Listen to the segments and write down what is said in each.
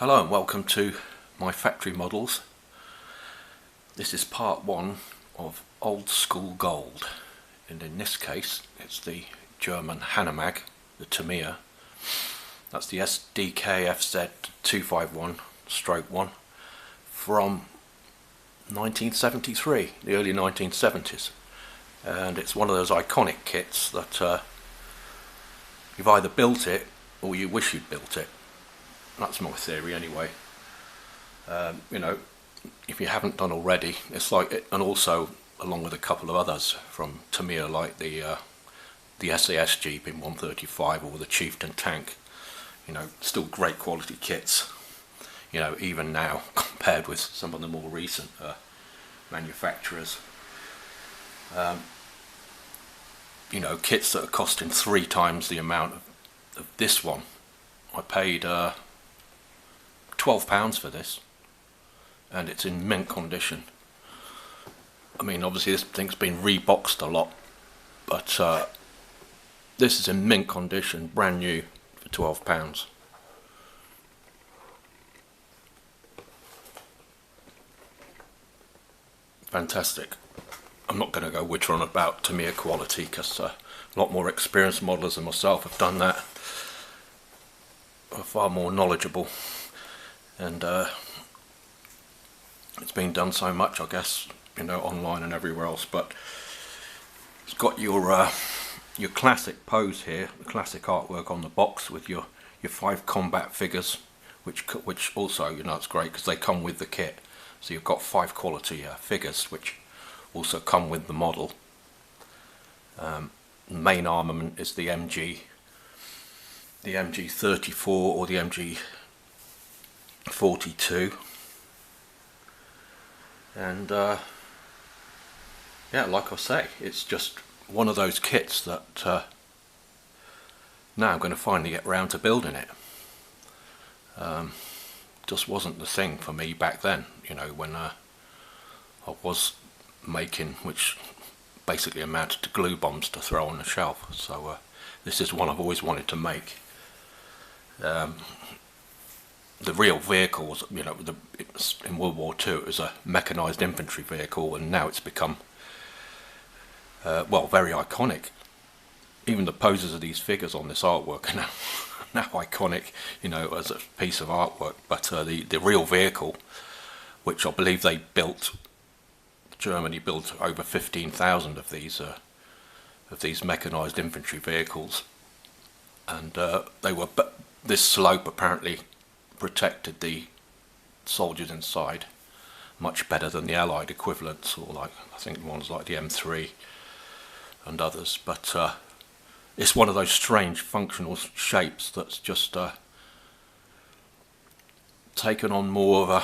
Hello and welcome to MyFactoryModels. This is part one of Old School Gold, and in this case it's the German HANOMAG, the Tamiya. That's the Sdkfz 251-1 from 1973, the early 1970s, and it's one of those iconic kits that you've either built it or you wish you'd built it. That's my theory anyway. You know, if you haven't done already, it's like it, and also along with a couple of others from Tamiya, like the SAS Jeep in 135 or the Chieftain tank. You know, still great quality kits. You know, even now compared with some of the more recent manufacturers. You know, kits that are costing 3 times the amount of this one. I paid £12 for this, and it's in mint condition. I mean, obviously this thing's been reboxed a lot, but this is in mint condition, brand new, for £12. Fantastic. I'm not going to go whitter on about Tamiya quality, because a lot more experienced modelers than myself have done that, are far more knowledgeable, and it's been done so much, I guess, you know, online and everywhere else. But it's got your classic pose here, the classic artwork on the box with your 5 combat figures, which also, you know, it's great because they come with the kit. So you've got 5 quality figures which also come with the model. The main armament is the MG34 or the MG42, and yeah, like I say, it's just one of those kits that now I'm going to finally get round to building it. Just wasn't the thing for me back then, you know, when I was making, which basically amounted to glue bombs to throw on the shelf. So this is one I've always wanted to make. The real vehicle was, you know, in World War II it was a mechanised infantry vehicle, and now it's become well, very iconic. Even the poses of these figures on this artwork are now iconic, you know, as a piece of artwork. But the real vehicle, which I believe they built, Germany built over 15,000 of these mechanised infantry vehicles, and this slope apparently protected the soldiers inside much better than the Allied equivalents, or like I think ones like the M3 and others. But it's one of those strange functional shapes that's just taken on more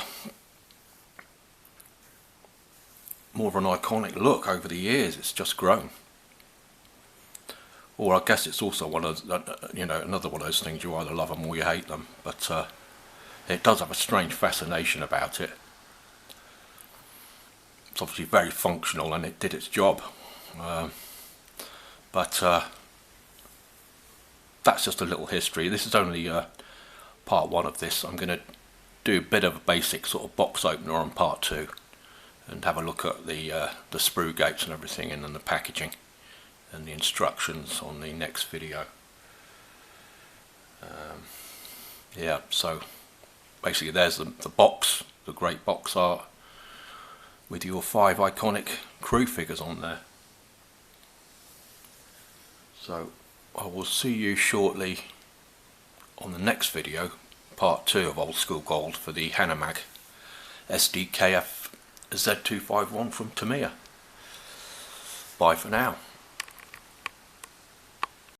of an iconic look over the years. It's just grown. Or I guess it's also one of, you know, another one of those things, you either love them or you hate them. But it does have a strange fascination about it. It's obviously very functional and it did its job. But that's just a little history. This is only part one of this. I'm going to do a bit of a basic sort of box opener on part 2 and have a look at the sprue gates and everything, and then the packaging and the instructions on the next video. Yeah, so basically there's the box, the great box art with your 5 iconic crew figures on there. So I will see you shortly on the next video, part 2 of Old School Gold for the HANOMAG Sdkfz 251 from Tamiya. Bye for now.